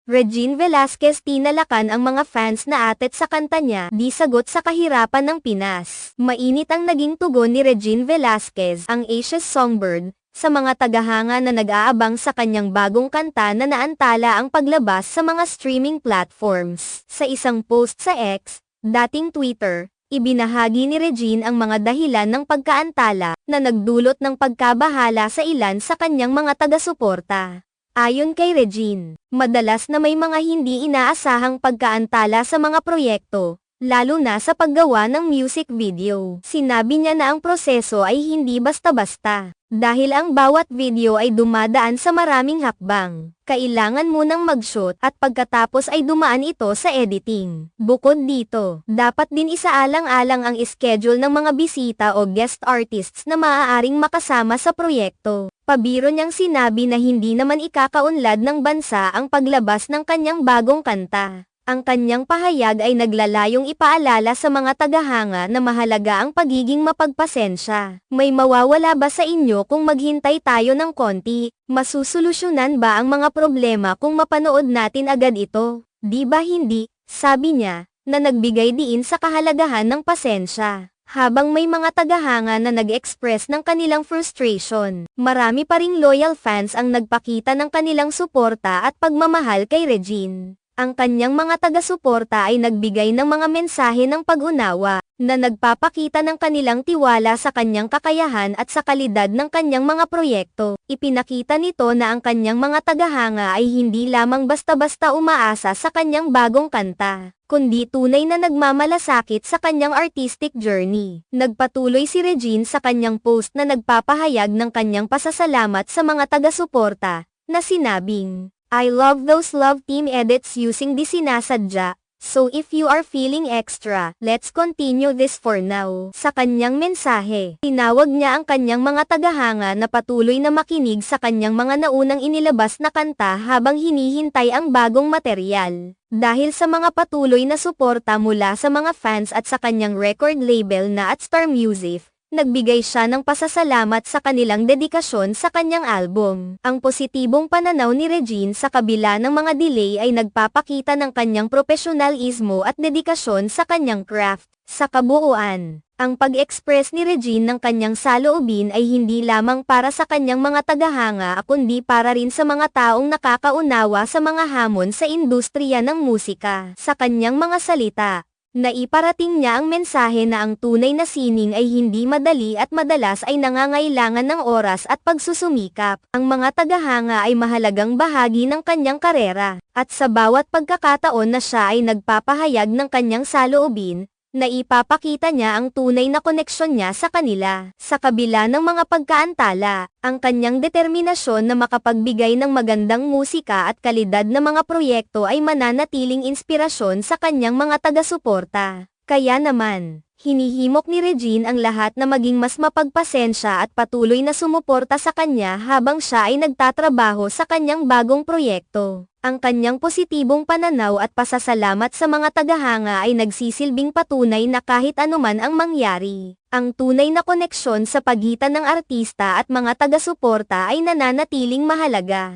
Regine Velasquez tinalakan ang mga fans na atet sa kanta niya, Di Sagot sa Kahirapan ng Pinas. Mainit ang naging tugon ni Regine Velasquez, ang Asia's Songbird, sa mga tagahanga na nag-aabang sa kanyang bagong kanta na naantala ang paglabas sa mga streaming platforms. Sa isang post sa X, dating Twitter, ibinahagi ni Regine ang mga dahilan ng pagkaantala na nagdulot ng pagkabahala sa ilan sa kanyang mga taga-suporta. Ayon kay Regine, madalas na may mga hindi inaasahang pagkaantala sa mga proyekto, lalo na sa paggawa ng music video. Sinabi niya na ang proseso ay hindi basta-basta, dahil ang bawat video ay dumadaan sa maraming hakbang. Kailangan munang mag-shoot at pagkatapos ay dumaan ito sa editing. Bukod dito, dapat din isaalang-alang ang schedule ng mga bisita o guest artists na maaaring makasama sa proyekto. Pabiro niyang sinabi na hindi naman ikakaunlad ng bansa ang paglabas ng kanyang bagong kanta. Ang kanyang pahayag ay naglalayong ipaalala sa mga tagahanga na mahalaga ang pagiging mapagpasensya. May mawawala ba sa inyo kung maghintay tayo ng konti? Masusolusyonan ba ang mga problema kung mapanood natin agad ito? Di ba hindi? Sabi niya, na nagbigay diin sa kahalagahan ng pasensya. Habang may mga tagahanga na nag-express ng kanilang frustration, marami pa ring loyal fans ang nagpakita ng kanilang suporta at pagmamahal kay Regine. Ang kanyang mga taga-suporta ay nagbigay ng mga mensahe ng pag-unawa, na nagpapakita ng kanilang tiwala sa kanyang kakayahan at sa kalidad ng kanyang mga proyekto. Ipinakita nito na ang kanyang mga tagahanga ay hindi lamang basta-basta umaasa sa kanyang bagong kanta, kundi tunay na nagmamalasakit sa kanyang artistic journey. Nagpatuloy si Regine sa kanyang post na nagpapahayag ng kanyang pasasalamat sa mga taga-suporta, na sinabing, I love those love team edits using di sinasadya, so if you are feeling extra, let's continue this for now. Sa kanyang mensahe, tinawag niya ang kanyang mga tagahanga na patuloy na makinig sa kanyang mga naunang inilabas na kanta habang hinihintay ang bagong material. Dahil sa mga patuloy na suporta mula sa mga fans at sa kanyang record label na at Star Music, nagbigay siya ng pasasalamat sa kanilang dedikasyon sa kanyang album. Ang positibong pananaw ni Regine sa kabila ng mga delay ay nagpapakita ng kanyang profesionalismo at dedikasyon sa kanyang craft. Sa kabuuan, ang pag-express ni Regine ng kanyang saloobin ay hindi lamang para sa kanyang mga tagahanga kundi para rin sa mga taong nakakaunawa sa mga hamon sa industriya ng musika. Sa kanyang mga salita, naiparating niya ang mensahe na ang tunay na sining ay hindi madali at madalas ay nangangailangan ng oras at pagsusumikap. Ang mga tagahanga ay mahalagang bahagi ng kanyang karera, at sa bawat pagkakataon na siya ay nagpapahayag ng kanyang saloobin, naipapakita niya ang tunay na koneksyon niya sa kanila. Sa kabila ng mga pagkaantala, ang kanyang determinasyon na makapagbigay ng magandang musika at kalidad na mga proyekto ay mananatiling inspirasyon sa kanyang mga taga-suporta. Kaya naman, hinihimok ni Regine ang lahat na maging mas mapagpasensya at patuloy na sumuporta sa kanya habang siya ay nagtatrabaho sa kanyang bagong proyekto. Ang kanyang positibong pananaw at pasasalamat sa mga tagahanga ay nagsisilbing patunay na kahit anuman ang mangyari, ang tunay na koneksyon sa pagitan ng artista at mga taga-suporta ay nananatiling mahalaga.